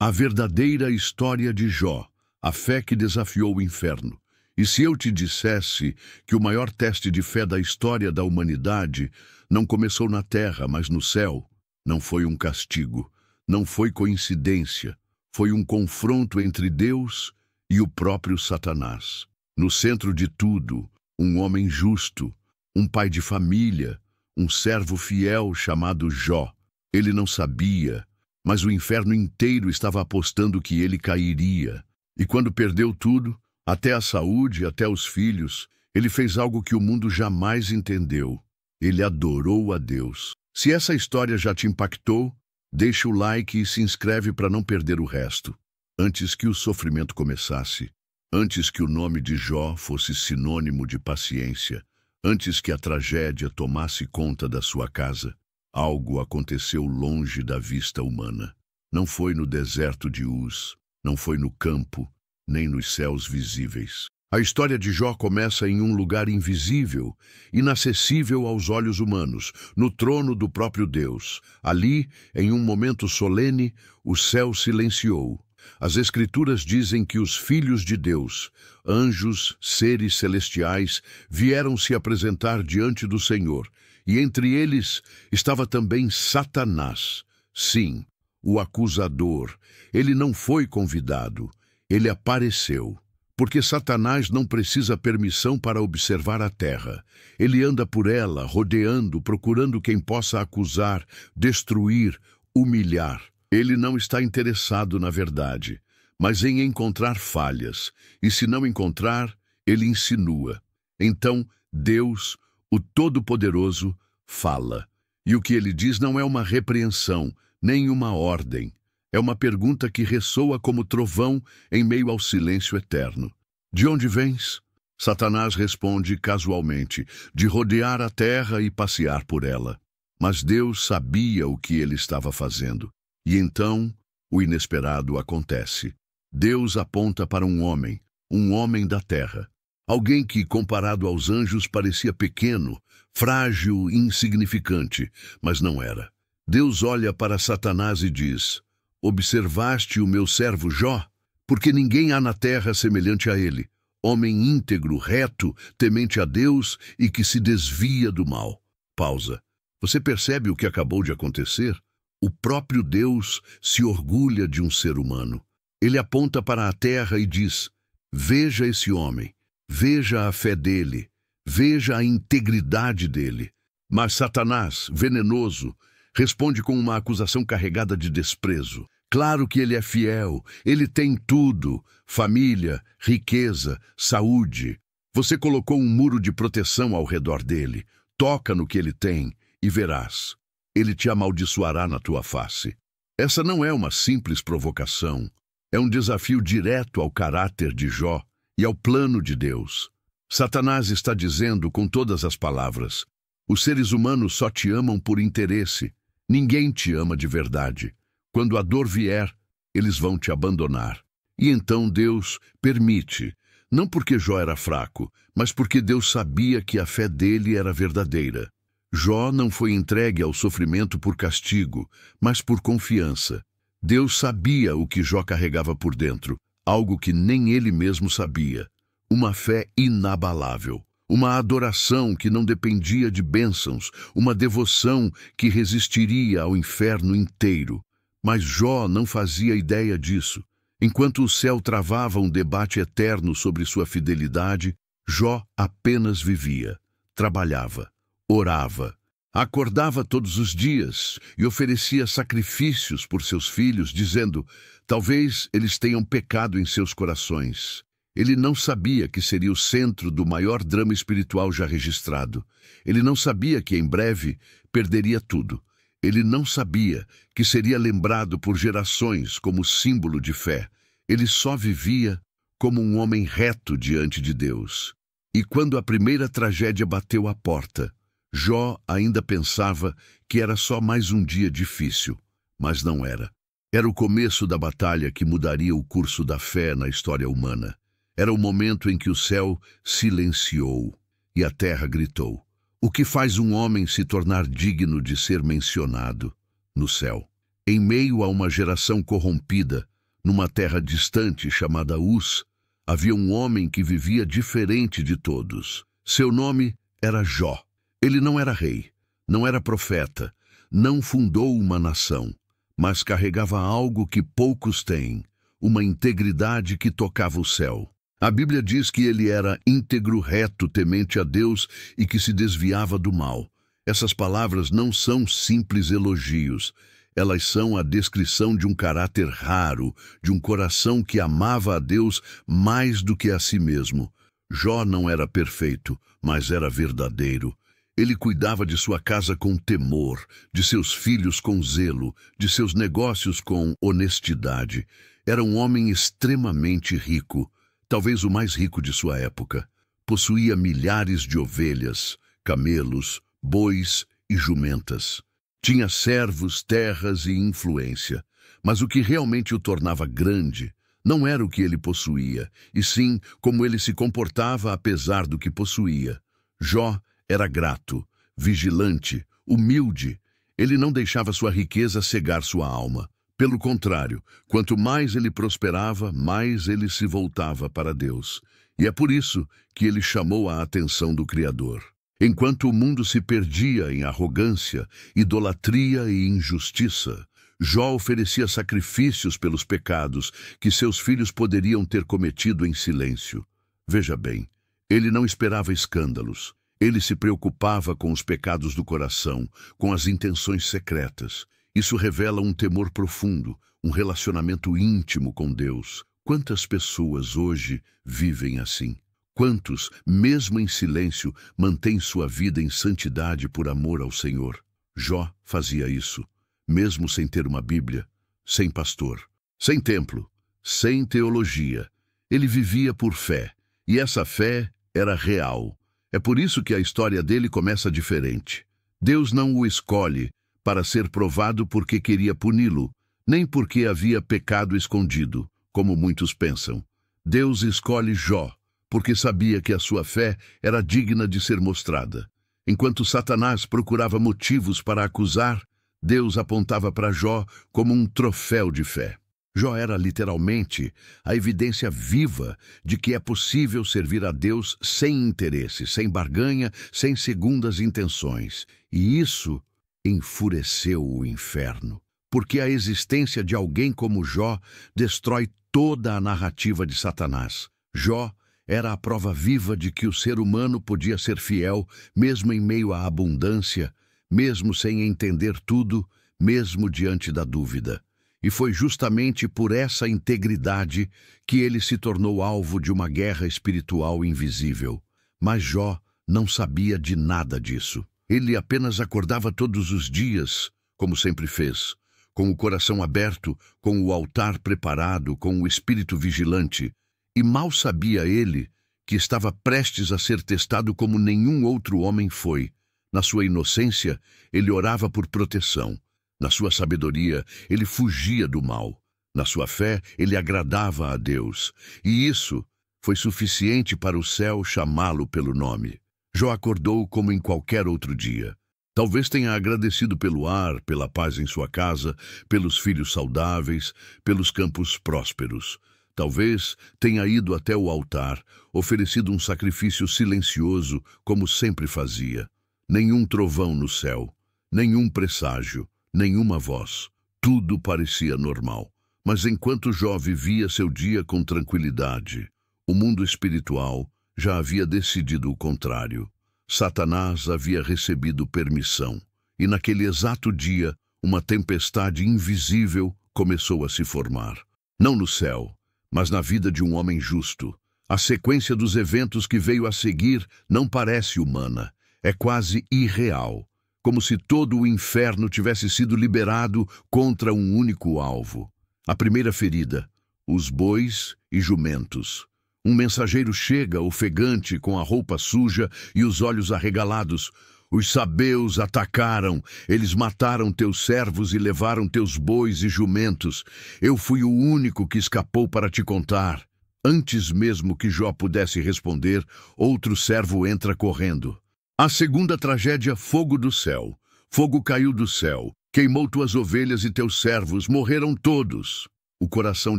A verdadeira história de Jó, a fé que desafiou o inferno. E se eu te dissesse que o maior teste de fé da história da humanidade não começou na terra, mas no céu? Não foi um castigo, não foi coincidência, foi um confronto entre Deus e o próprio Satanás. No centro de tudo, um homem justo, um pai de família, um servo fiel chamado Jó. Ele não sabia, mas o inferno inteiro estava apostando que ele cairia. E quando perdeu tudo, até a saúde, até os filhos, ele fez algo que o mundo jamais entendeu. Ele adorou a Deus. Se essa história já te impactou, deixa o like e se inscreve para não perder o resto. Antes que o sofrimento começasse, antes que o nome de Jó fosse sinônimo de paciência, antes que a tragédia tomasse conta da sua casa, algo aconteceu longe da vista humana. Não foi no deserto de Uz, não foi no campo, nem nos céus visíveis. A história de Jó começa em um lugar invisível, inacessível aos olhos humanos, no trono do próprio Deus. Ali, em um momento solene, o céu silenciou. As Escrituras dizem que os filhos de Deus, anjos, seres celestiais, vieram se apresentar diante do Senhor, e entre eles estava também Satanás. Sim, o acusador. Ele não foi convidado, ele apareceu. Porque Satanás não precisa permissão para observar a terra. Ele anda por ela, rodeando, procurando quem possa acusar, destruir, humilhar. Ele não está interessado na verdade, mas em encontrar falhas. E se não encontrar, ele insinua. Então, Deus, o Todo-Poderoso, fala. E o que ele diz não é uma repreensão, nem uma ordem. É uma pergunta que ressoa como trovão em meio ao silêncio eterno. De onde vens? Satanás responde casualmente, de rodear a terra e passear por ela. Mas Deus sabia o que ele estava fazendo. E então, o inesperado acontece. Deus aponta para um homem da terra. Alguém que, comparado aos anjos, parecia pequeno, frágil, insignificante, mas não era. Deus olha para Satanás e diz: observaste o meu servo Jó? Porque ninguém há na terra semelhante a ele, homem íntegro, reto, temente a Deus e que se desvia do mal. Pausa. Você percebe o que acabou de acontecer? O próprio Deus se orgulha de um ser humano. Ele aponta para a terra e diz: veja esse homem, veja a fé dele, veja a integridade dele. Mas Satanás, venenoso, responde com uma acusação carregada de desprezo. Claro que ele é fiel, ele tem tudo, família, riqueza, saúde. Você colocou um muro de proteção ao redor dele. Toca no que ele tem e verás. Ele te amaldiçoará na tua face. Essa não é uma simples provocação. É um desafio direto ao caráter de Jó e ao plano de Deus. Satanás está dizendo com todas as palavras: os seres humanos só te amam por interesse. Ninguém te ama de verdade. Quando a dor vier, eles vão te abandonar. E então Deus permite, não porque Jó era fraco, mas porque Deus sabia que a fé dele era verdadeira. Jó não foi entregue ao sofrimento por castigo, mas por confiança. Deus sabia o que Jó carregava por dentro, algo que nem ele mesmo sabia. Uma fé inabalável. Uma adoração que não dependia de bênçãos, uma devoção que resistiria ao inferno inteiro. Mas Jó não fazia ideia disso. Enquanto o céu travava um debate eterno sobre sua fidelidade, Jó apenas vivia, trabalhava, orava, acordava todos os dias e oferecia sacrifícios por seus filhos, dizendo: talvez eles tenham pecado em seus corações. Ele não sabia que seria o centro do maior drama espiritual já registrado. Ele não sabia que, em breve, perderia tudo. Ele não sabia que seria lembrado por gerações como símbolo de fé. Ele só vivia como um homem reto diante de Deus. E quando a primeira tragédia bateu à porta, Jó ainda pensava que era só mais um dia difícil. Mas não era. Era o começo da batalha que mudaria o curso da fé na história humana. Era o momento em que o céu silenciou e a terra gritou. O que faz um homem se tornar digno de ser mencionado no céu? Em meio a uma geração corrompida, numa terra distante chamada Uz, havia um homem que vivia diferente de todos. Seu nome era Jó. Ele não era rei, não era profeta, não fundou uma nação, mas carregava algo que poucos têm, uma integridade que tocava o céu. A Bíblia diz que ele era íntegro, reto, temente a Deus e que se desviava do mal. Essas palavras não são simples elogios. Elas são a descrição de um caráter raro, de um coração que amava a Deus mais do que a si mesmo. Jó não era perfeito, mas era verdadeiro. Ele cuidava de sua casa com temor, de seus filhos com zelo, de seus negócios com honestidade. Era um homem extremamente rico, talvez o mais rico de sua época. Possuía milhares de ovelhas, camelos, bois e jumentas. Tinha servos, terras e influência. Mas o que realmente o tornava grande não era o que ele possuía, e sim como ele se comportava apesar do que possuía. Jó era grato, vigilante, humilde. Ele não deixava sua riqueza cegar sua alma. Pelo contrário, quanto mais ele prosperava, mais ele se voltava para Deus. E é por isso que ele chamou a atenção do Criador. Enquanto o mundo se perdia em arrogância, idolatria e injustiça, Jó oferecia sacrifícios pelos pecados que seus filhos poderiam ter cometido em silêncio. Veja bem, ele não esperava escândalos. Ele se preocupava com os pecados do coração, com as intenções secretas. Isso revela um temor profundo, um relacionamento íntimo com Deus. Quantas pessoas hoje vivem assim? Quantos, mesmo em silêncio, mantêm sua vida em santidade por amor ao Senhor? Jó fazia isso, mesmo sem ter uma Bíblia, sem pastor, sem templo, sem teologia. Ele vivia por fé, e essa fé era real. É por isso que a história dele começa diferente. Deus não o escolhe para ser provado porque queria puni-lo, nem porque havia pecado escondido, como muitos pensam. Deus escolhe Jó porque sabia que a sua fé era digna de ser mostrada. Enquanto Satanás procurava motivos para acusar, Deus apontava para Jó como um troféu de fé. Jó era literalmente a evidência viva de que é possível servir a Deus sem interesse, sem barganha, sem segundas intenções. E isso enfureceu o inferno, porque a existência de alguém como Jó destrói toda a narrativa de Satanás. Jó era a prova viva de que o ser humano podia ser fiel, mesmo em meio à abundância, mesmo sem entender tudo, mesmo diante da dúvida. E foi justamente por essa integridade que ele se tornou alvo de uma guerra espiritual invisível. Mas Jó não sabia de nada disso. Ele apenas acordava todos os dias, como sempre fez, com o coração aberto, com o altar preparado, com o espírito vigilante. E mal sabia ele que estava prestes a ser testado como nenhum outro homem foi. Na sua inocência, ele orava por proteção. Na sua sabedoria, ele fugia do mal. Na sua fé, ele agradava a Deus. E isso foi suficiente para o céu chamá-lo pelo nome. Jó acordou como em qualquer outro dia. Talvez tenha agradecido pelo ar, pela paz em sua casa, pelos filhos saudáveis, pelos campos prósperos. Talvez tenha ido até o altar, oferecido um sacrifício silencioso, como sempre fazia. Nenhum trovão no céu, nenhum presságio, nenhuma voz. Tudo parecia normal. Mas enquanto Jó vivia seu dia com tranquilidade, o mundo espiritual já havia decidido o contrário. Satanás havia recebido permissão. E naquele exato dia, uma tempestade invisível começou a se formar. Não no céu, mas na vida de um homem justo. A sequência dos eventos que veio a seguir não parece humana. É quase irreal. Como se todo o inferno tivesse sido liberado contra um único alvo. A primeira ferida, os bois e jumentos. Um mensageiro chega, ofegante, com a roupa suja e os olhos arregalados. Os sabeus atacaram, eles mataram teus servos e levaram teus bois e jumentos. Eu fui o único que escapou para te contar. Antes mesmo que Jó pudesse responder, outro servo entra correndo. A segunda tragédia, fogo do céu. Fogo caiu do céu, Queimou tuas ovelhas e teus servos, morreram todos. O coração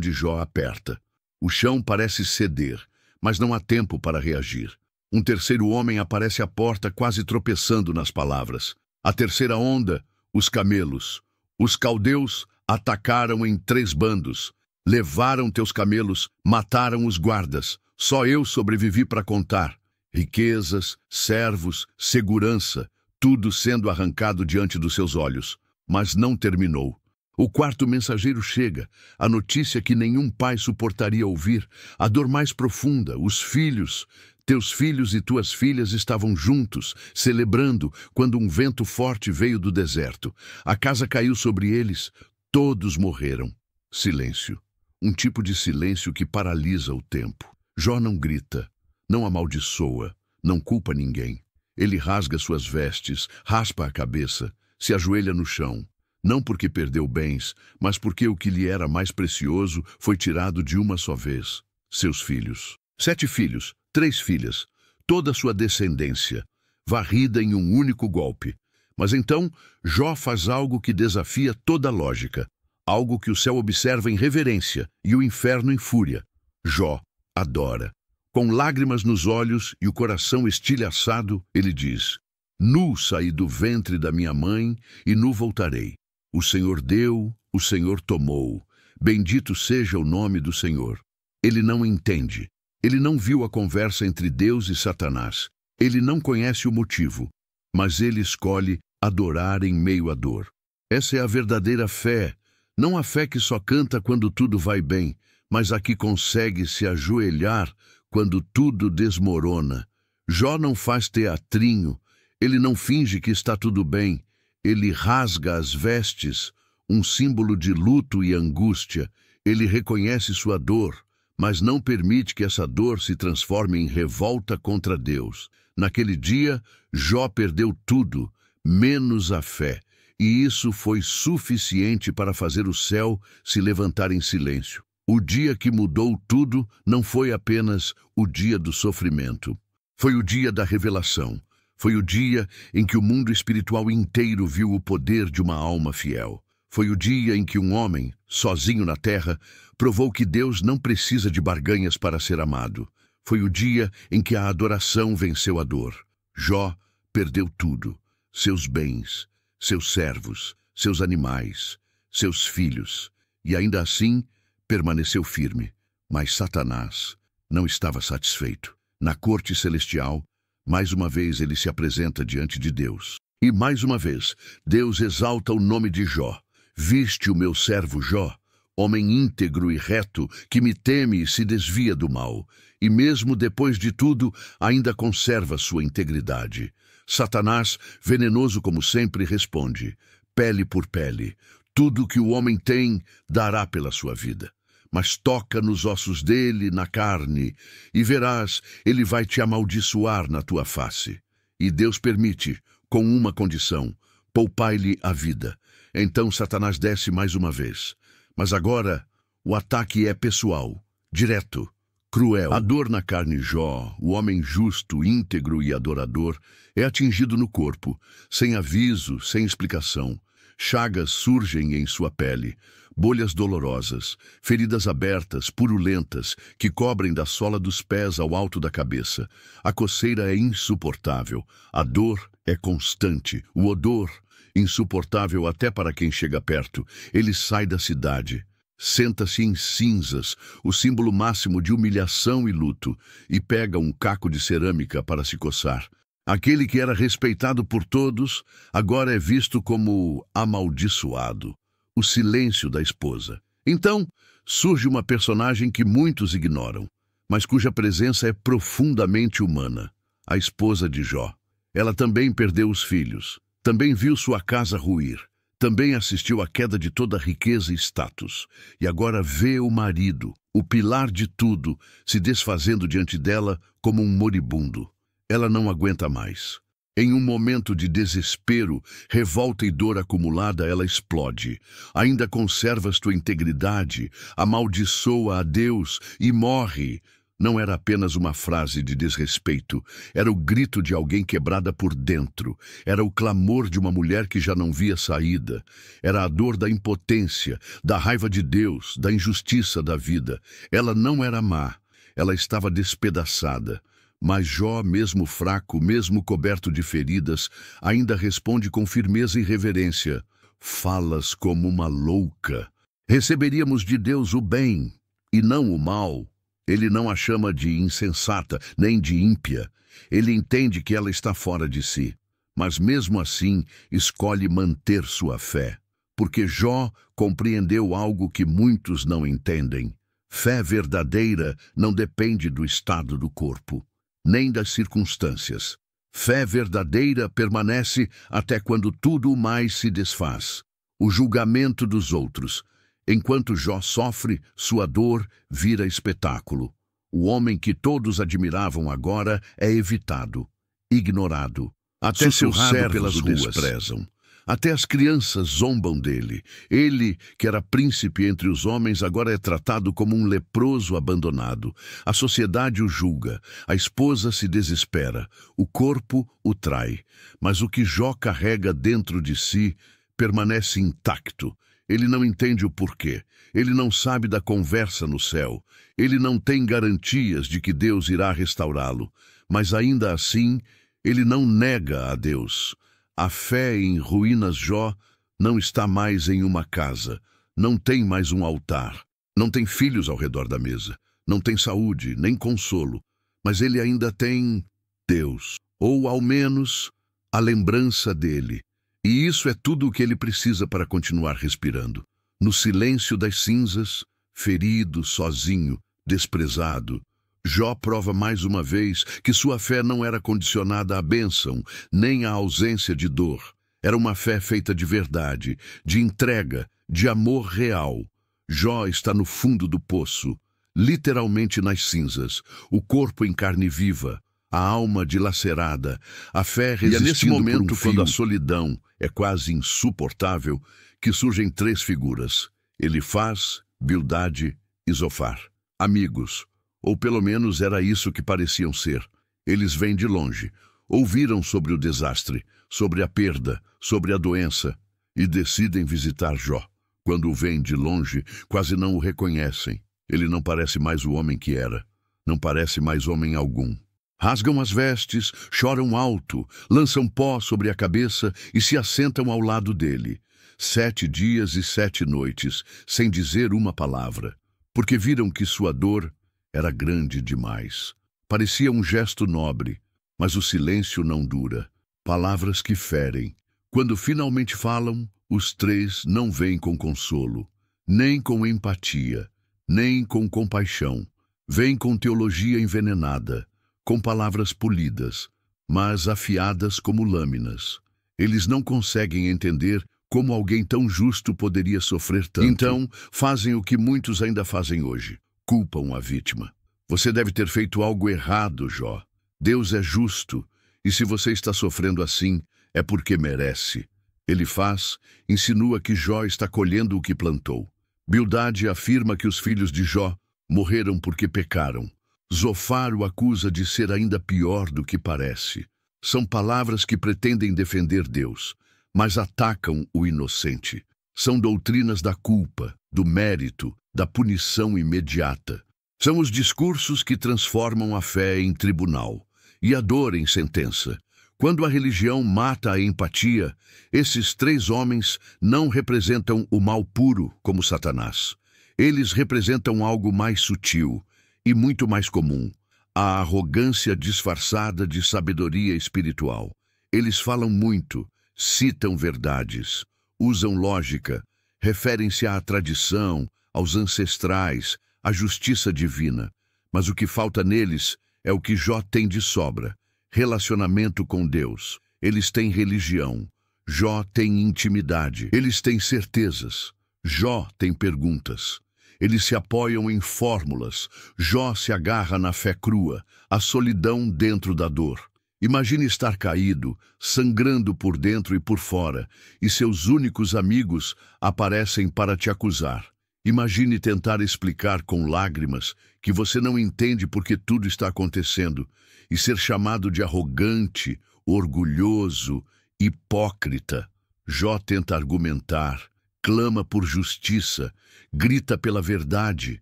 de Jó aperta. O chão parece ceder, mas não há tempo para reagir. Um terceiro homem aparece à porta, quase tropeçando nas palavras. A terceira onda, os camelos. Os caldeus atacaram em 3 bandos. Levaram teus camelos, mataram os guardas. Só eu sobrevivi para contar. Riquezas, servos, segurança, tudo sendo arrancado diante dos seus olhos. Mas não terminou. O quarto mensageiro chega, a notícia que nenhum pai suportaria ouvir, a dor mais profunda, os filhos. Teus filhos e tuas filhas estavam juntos, celebrando, quando um vento forte veio do deserto. A casa caiu sobre eles, todos morreram. Silêncio. Um tipo de silêncio que paralisa o tempo. Jó não grita, não amaldiçoa, não culpa ninguém. Ele rasga suas vestes, raspa a cabeça, se ajoelha no chão. Não porque perdeu bens, mas porque o que lhe era mais precioso foi tirado de uma só vez. Seus filhos. 7 filhos, 3 filhas, toda a sua descendência, varrida em um único golpe. Mas então, Jó faz algo que desafia toda a lógica. Algo que o céu observa em reverência e o inferno em fúria. Jó adora. Com lágrimas nos olhos e o coração estilhaçado, ele diz: Nu saí do ventre da minha mãe e nu voltarei. O Senhor deu, o Senhor tomou. Bendito seja o nome do Senhor. Ele não entende. Ele não viu a conversa entre Deus e Satanás. Ele não conhece o motivo. Mas ele escolhe adorar em meio à dor. Essa é a verdadeira fé. Não a fé que só canta quando tudo vai bem, mas a que consegue se ajoelhar quando tudo desmorona. Jó não faz teatrinho. Ele não finge que está tudo bem. Ele rasga as vestes, um símbolo de luto e angústia. Ele reconhece sua dor, mas não permite que essa dor se transforme em revolta contra Deus. Naquele dia, Jó perdeu tudo, menos a fé, e isso foi suficiente para fazer o céu se levantar em silêncio. O dia que mudou tudo não foi apenas o dia do sofrimento. Foi o dia da revelação. Foi o dia em que o mundo espiritual inteiro viu o poder de uma alma fiel. Foi o dia em que um homem, sozinho na terra, provou que Deus não precisa de barganhas para ser amado. Foi o dia em que a adoração venceu a dor. Jó perdeu tudo: seus bens, seus servos, seus animais, seus filhos, e ainda assim permaneceu firme. Mas Satanás não estava satisfeito. Na corte celestial, mais uma vez ele se apresenta diante de Deus. E mais uma vez, Deus exalta o nome de Jó. Viste o meu servo Jó, homem íntegro e reto, que me teme e se desvia do mal, e mesmo depois de tudo, ainda conserva sua integridade. Satanás, venenoso como sempre, responde: pele por pele, tudo que o homem tem dará pela sua vida. Mas toca nos ossos dele, na carne, e verás, ele vai te amaldiçoar na tua face. E Deus permite, com uma condição: poupai-lhe a vida. Então Satanás desce mais uma vez. Mas agora, o ataque é pessoal, direto, cruel. A dor na carne Jó, o homem justo, íntegro e adorador, é atingido no corpo, sem aviso, sem explicação. Chagas surgem em sua pele, bolhas dolorosas, feridas abertas, purulentas, que cobrem da sola dos pés ao alto da cabeça. A coceira é insuportável, a dor é constante, o odor, insuportável até para quem chega perto. Ele sai da cidade, senta-se em cinzas, o símbolo máximo de humilhação e luto, e pega um caco de cerâmica para se coçar. Aquele que era respeitado por todos, agora é visto como amaldiçoado. O silêncio da esposa. Então, surge uma personagem que muitos ignoram, mas cuja presença é profundamente humana: a esposa de Jó. Ela também perdeu os filhos, também viu sua casa ruir, também assistiu à queda de toda a riqueza e status, e agora vê o marido, o pilar de tudo, se desfazendo diante dela como um moribundo. Ela não aguenta mais. Em um momento de desespero, revolta e dor acumulada, ela explode. Ainda conservas tua integridade, amaldiçoa a Deus e morre. Não era apenas uma frase de desrespeito, era o grito de alguém quebrada por dentro, era o clamor de uma mulher que já não via saída, era a dor da impotência, da raiva de Deus, da injustiça da vida. Ela não era má, ela estava despedaçada. Mas Jó, mesmo fraco, mesmo coberto de feridas, ainda responde com firmeza e reverência: falas como uma louca. Receberíamos de Deus o bem e não o mal. Ele não a chama de insensata, nem de ímpia. Ele entende que ela está fora de si. Mas mesmo assim, escolhe manter sua fé. Porque Jó compreendeu algo que muitos não entendem. Fé verdadeira não depende do estado do corpo, nem das circunstâncias. Fé verdadeira permanece até quando tudo mais se desfaz. O julgamento dos outros. Enquanto Jó sofre, sua dor vira espetáculo. O homem que todos admiravam agora é evitado, ignorado. Até seus servos o desprezam. Até as crianças zombam dele. Ele, que era príncipe entre os homens, agora é tratado como um leproso abandonado. A sociedade o julga, a esposa se desespera, o corpo o trai. Mas o que Jó carrega dentro de si permanece intacto. Ele não entende o porquê. Ele não sabe da conversa no céu. Ele não tem garantias de que Deus irá restaurá-lo. Mas ainda assim, ele não nega a Deus. A fé em ruínas Jó não está mais em uma casa. Não tem mais um altar. Não tem filhos ao redor da mesa. Não tem saúde, nem consolo. Mas ele ainda tem Deus. Ou, ao menos, a lembrança dele. E isso é tudo o que ele precisa para continuar respirando. No silêncio das cinzas, ferido, sozinho, desprezado, Jó prova mais uma vez que sua fé não era condicionada à bênção, nem à ausência de dor. Era uma fé feita de verdade, de entrega, de amor real. Jó está no fundo do poço, literalmente nas cinzas, o corpo em carne viva, a alma dilacerada, a fé resistindo. E é nesse momento, quando a solidão é quase insuportável, que surgem três figuras: Elifaz, Bildade e Zofar. Amigos, ou pelo menos era isso que pareciam ser. Eles vêm de longe, ouviram sobre o desastre, sobre a perda, sobre a doença, e decidem visitar Jó. Quando o veem de longe, quase não o reconhecem. Ele não parece mais o homem que era, não parece mais homem algum. Rasgam as vestes, choram alto, lançam pó sobre a cabeça e se assentam ao lado dele. 7 dias e 7 noites, sem dizer uma palavra, porque viram que sua dor era grande demais. Parecia um gesto nobre, mas o silêncio não dura. Palavras que ferem. Quando finalmente falam, os três não vêm com consolo, nem com empatia, nem com compaixão. Vêm com teologia envenenada, com palavras polidas, mas afiadas como lâminas. Eles não conseguem entender como alguém tão justo poderia sofrer tanto. Então, fazem o que muitos ainda fazem hoje. Culpam a vítima. Você deve ter feito algo errado, Jó. Deus é justo, e se você está sofrendo assim, é porque merece. Elifaz insinua que Jó está colhendo o que plantou. Bildade afirma que os filhos de Jó morreram porque pecaram. Zofar o acusa de ser ainda pior do que parece. São palavras que pretendem defender Deus, mas atacam o inocente. São doutrinas da culpa, do mérito, da punição imediata. São os discursos que transformam a fé em tribunal e a dor em sentença. Quando a religião mata a empatia, esses três homens não representam o mal puro como Satanás. Eles representam algo mais sutil e muito mais comum, a arrogância disfarçada de sabedoria espiritual. Eles falam muito, citam verdades, usam lógica, referem-se à tradição, aos ancestrais, à justiça divina. Mas o que falta neles é o que Jó tem de sobra: relacionamento com Deus. Eles têm religião. Jó tem intimidade. Eles têm certezas. Jó tem perguntas. Eles se apoiam em fórmulas. Jó se agarra na fé crua, a solidão dentro da dor. Imagine estar caído, sangrando por dentro e por fora, e seus únicos amigos aparecem para te acusar. Imagine tentar explicar com lágrimas que você não entende porque tudo está acontecendo e ser chamado de arrogante, orgulhoso, hipócrita. Jó tenta argumentar, clama por justiça, grita pela verdade.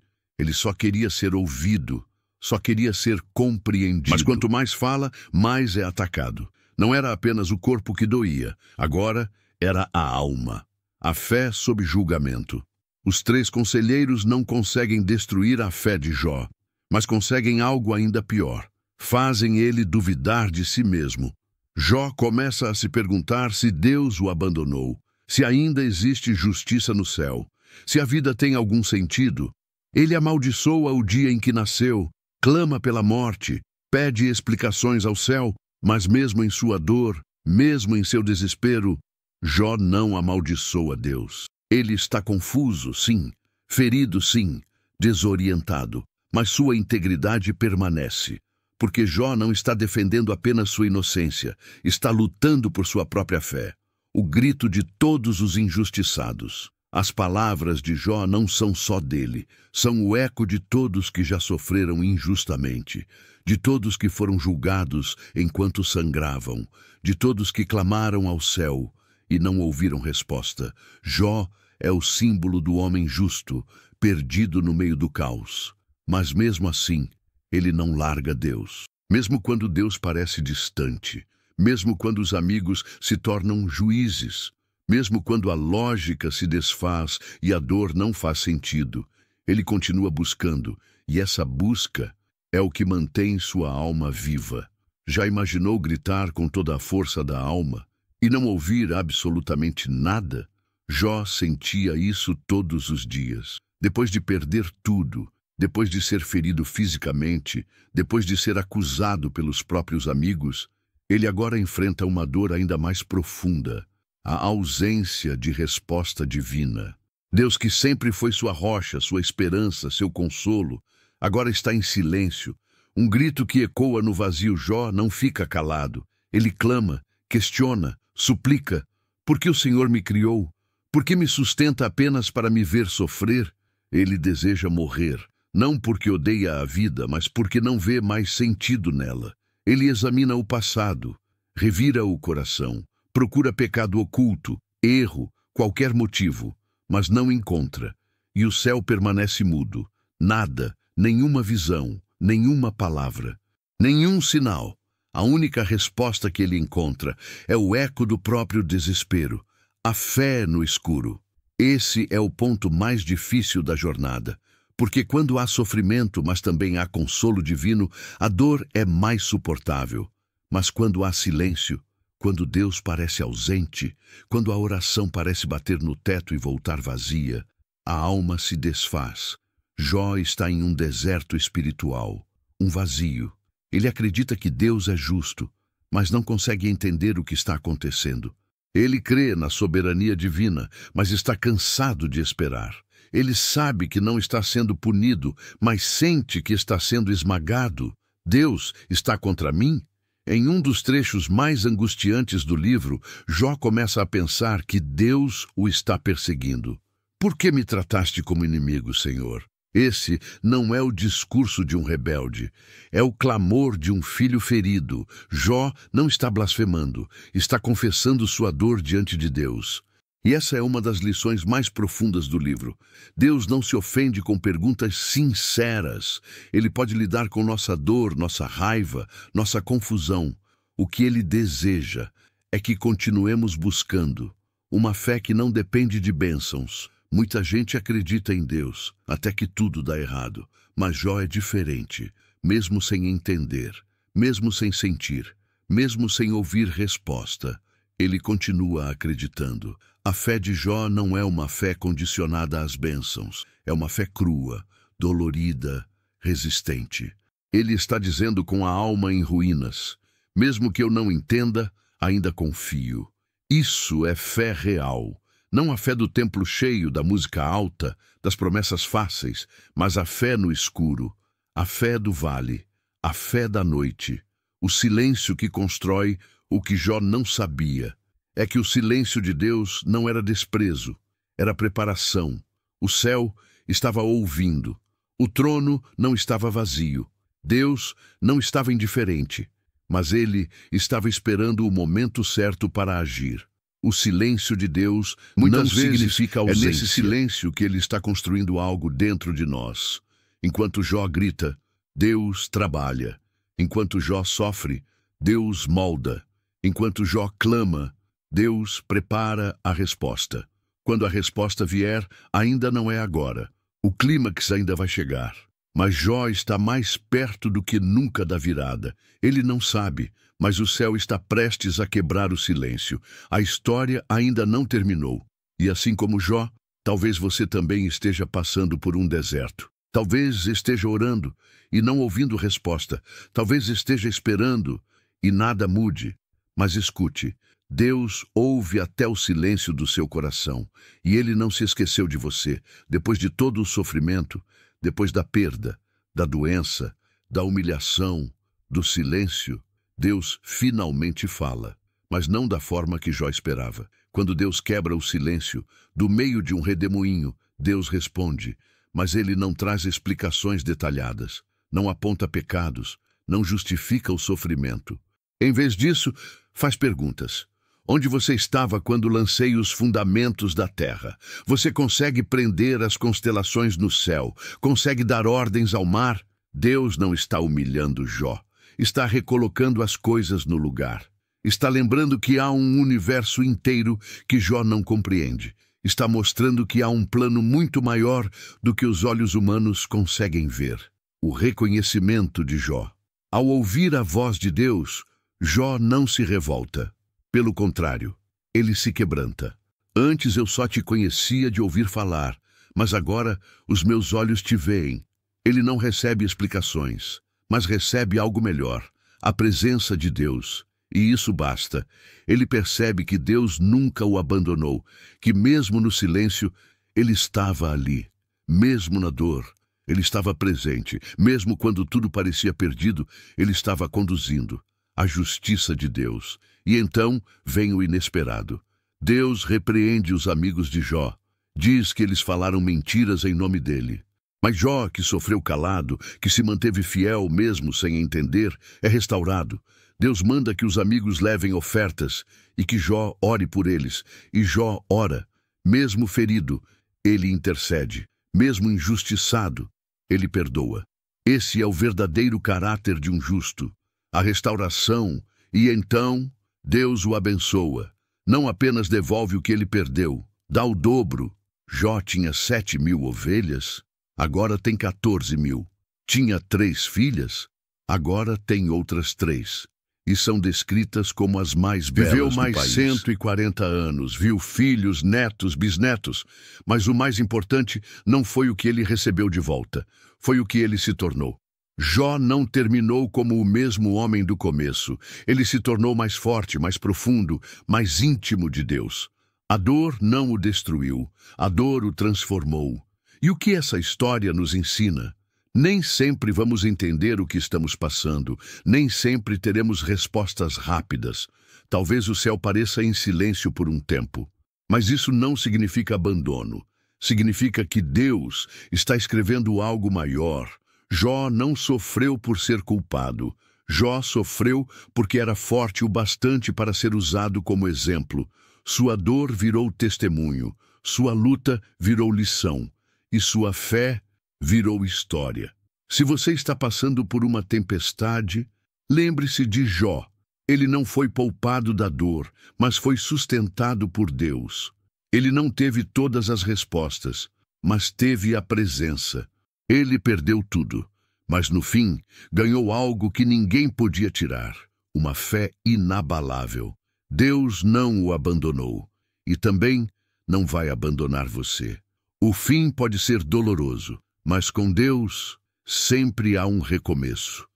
Ele só queria ser ouvido, só queria ser compreendido. Mas quanto mais fala, mais é atacado. Não era apenas o corpo que doía, agora era a alma. A fé sob julgamento. Os 3 conselheiros não conseguem destruir a fé de Jó, mas conseguem algo ainda pior. Fazem ele duvidar de si mesmo. Jó começa a se perguntar se Deus o abandonou, se ainda existe justiça no céu, se a vida tem algum sentido. Ele amaldiçoa o dia em que nasceu, clama pela morte, pede explicações ao céu, mas mesmo em sua dor, mesmo em seu desespero, Jó não amaldiçoa Deus. Ele está confuso, sim, ferido, sim, desorientado, mas sua integridade permanece. Porque Jó não está defendendo apenas sua inocência, está lutando por sua própria fé. O grito de todos os injustiçados. As palavras de Jó não são só dele, são o eco de todos que já sofreram injustamente, de todos que foram julgados enquanto sangravam, de todos que clamaram ao céu e não ouviram resposta. Jó é o símbolo do homem justo, perdido no meio do caos. Mas mesmo assim, ele não larga Deus. Mesmo quando Deus parece distante, mesmo quando os amigos se tornam juízes, mesmo quando a lógica se desfaz e a dor não faz sentido, ele continua buscando, e essa busca é o que mantém sua alma viva. Já imaginou gritar com toda a força da alma e não ouvir absolutamente nada? Jó sentia isso todos os dias. Depois de perder tudo, depois de ser ferido fisicamente, depois de ser acusado pelos próprios amigos, ele agora enfrenta uma dor ainda mais profunda, a ausência de resposta divina. Deus, que sempre foi sua rocha, sua esperança, seu consolo, agora está em silêncio. Um grito que ecoa no vazio. Jó não fica calado. Ele clama, questiona, suplica. Por que o Senhor me criou? Por que me sustenta apenas para me ver sofrer? Ele deseja morrer, não porque odeia a vida, mas porque não vê mais sentido nela. Ele examina o passado, revira o coração, procura pecado oculto, erro, qualquer motivo, mas não encontra. E o céu permanece mudo. Nada, nenhuma visão, nenhuma palavra, nenhum sinal. A única resposta que ele encontra é o eco do próprio desespero, a fé no escuro. Esse é o ponto mais difícil da jornada, porque quando há sofrimento, mas também há consolo divino, a dor é mais suportável. Mas quando há silêncio, quando Deus parece ausente, quando a oração parece bater no teto e voltar vazia, a alma se desfaz. Jó está em um deserto espiritual, um vazio. Ele acredita que Deus é justo, mas não consegue entender o que está acontecendo. Ele crê na soberania divina, mas está cansado de esperar. Ele sabe que não está sendo punido, mas sente que está sendo esmagado. Deus está contra mim? Em um dos trechos mais angustiantes do livro, Jó começa a pensar que Deus o está perseguindo. Por que me trataste como inimigo, Senhor? Esse não é o discurso de um rebelde, é o clamor de um filho ferido. Jó não está blasfemando, está confessando sua dor diante de Deus. E essa é uma das lições mais profundas do livro. Deus não se ofende com perguntas sinceras. Ele pode lidar com nossa dor, nossa raiva, nossa confusão. O que ele deseja é que continuemos buscando uma fé que não depende de bênçãos. Muita gente acredita em Deus, até que tudo dá errado. Mas Jó é diferente, mesmo sem entender, mesmo sem sentir, mesmo sem ouvir resposta. Ele continua acreditando. A fé de Jó não é uma fé condicionada às bênçãos. É uma fé crua, dolorida, resistente. Ele está dizendo com a alma em ruínas: mesmo que eu não entenda, ainda confio. Isso é fé real. Não a fé do templo cheio, da música alta, das promessas fáceis, mas a fé no escuro, a fé do vale, a fé da noite, o silêncio que constrói o que Jó não sabia. É que o silêncio de Deus não era desprezo, era preparação, O céu estava ouvindo. O trono não estava vazio. Deus não estava indiferente, mas ele estava esperando o momento certo para agir. O silêncio de Deus muitas vezes significa ausência. É nesse silêncio que ele está construindo algo dentro de nós. Enquanto Jó grita, Deus trabalha. Enquanto Jó sofre, Deus molda. Enquanto Jó clama, Deus prepara a resposta. Quando a resposta vier, ainda não é agora. O clímax ainda vai chegar. Mas Jó está mais perto do que nunca da virada. Ele não sabe, mas o céu está prestes a quebrar o silêncio. A história ainda não terminou. E assim como Jó, talvez você também esteja passando por um deserto. Talvez esteja orando e não ouvindo resposta. Talvez esteja esperando e nada mude. Mas escute, Deus ouve até o silêncio do seu coração. E Ele não se esqueceu de você. Depois de todo o sofrimento, depois da perda, da doença, da humilhação, do silêncio, Deus finalmente fala, mas não da forma que Jó esperava. Quando Deus quebra o silêncio, do meio de um redemoinho, Deus responde, mas ele não traz explicações detalhadas, não aponta pecados, não justifica o sofrimento. Em vez disso, faz perguntas. Onde você estava quando lancei os fundamentos da terra? Você consegue prender as constelações no céu? Consegue dar ordens ao mar? Deus não está humilhando Jó. Está recolocando as coisas no lugar. Está lembrando que há um universo inteiro que Jó não compreende. Está mostrando que há um plano muito maior do que os olhos humanos conseguem ver. O reconhecimento de Jó. Ao ouvir a voz de Deus, Jó não se revolta. Pelo contrário, ele se quebranta. Antes eu só te conhecia de ouvir falar, mas agora os meus olhos te veem. Ele não recebe explicações, mas recebe algo melhor, a presença de Deus. E isso basta. Ele percebe que Deus nunca o abandonou, que mesmo no silêncio, ele estava ali. Mesmo na dor, ele estava presente. Mesmo quando tudo parecia perdido, ele estava conduzindo. A justiça de Deus. E então vem o inesperado. Deus repreende os amigos de Jó. Diz que eles falaram mentiras em nome dele. Mas Jó, que sofreu calado, que se manteve fiel mesmo sem entender, é restaurado. Deus manda que os amigos levem ofertas e que Jó ore por eles. E Jó ora. Mesmo ferido, ele intercede. Mesmo injustiçado, ele perdoa. Esse é o verdadeiro caráter de um justo. A restauração, e então Deus o abençoa. Não apenas devolve o que ele perdeu, dá o dobro. Jó tinha 7.000 ovelhas, agora tem 14.000. Tinha 3 filhas, agora tem outras 3. E são descritas como as mais belas do país. Viveu mais 140 anos, viu filhos, netos, bisnetos. Mas o mais importante não foi o que ele recebeu de volta, foi o que ele se tornou. Jó não terminou como o mesmo homem do começo. Ele se tornou mais forte, mais profundo, mais íntimo de Deus. A dor não o destruiu, a dor o transformou. E o que essa história nos ensina? Nem sempre vamos entender o que estamos passando, nem sempre teremos respostas rápidas. Talvez o céu pareça em silêncio por um tempo. Mas isso não significa abandono. Significa que Deus está escrevendo algo maior. Jó não sofreu por ser culpado. Jó sofreu porque era forte o bastante para ser usado como exemplo. Sua dor virou testemunho, sua luta virou lição, e sua fé virou história. Se você está passando por uma tempestade, lembre-se de Jó. Ele não foi poupado da dor, mas foi sustentado por Deus. Ele não teve todas as respostas, mas teve a presença. Ele perdeu tudo, mas no fim ganhou algo que ninguém podia tirar, uma fé inabalável. Deus não o abandonou e também não vai abandonar você. O fim pode ser doloroso, mas com Deus sempre há um recomeço.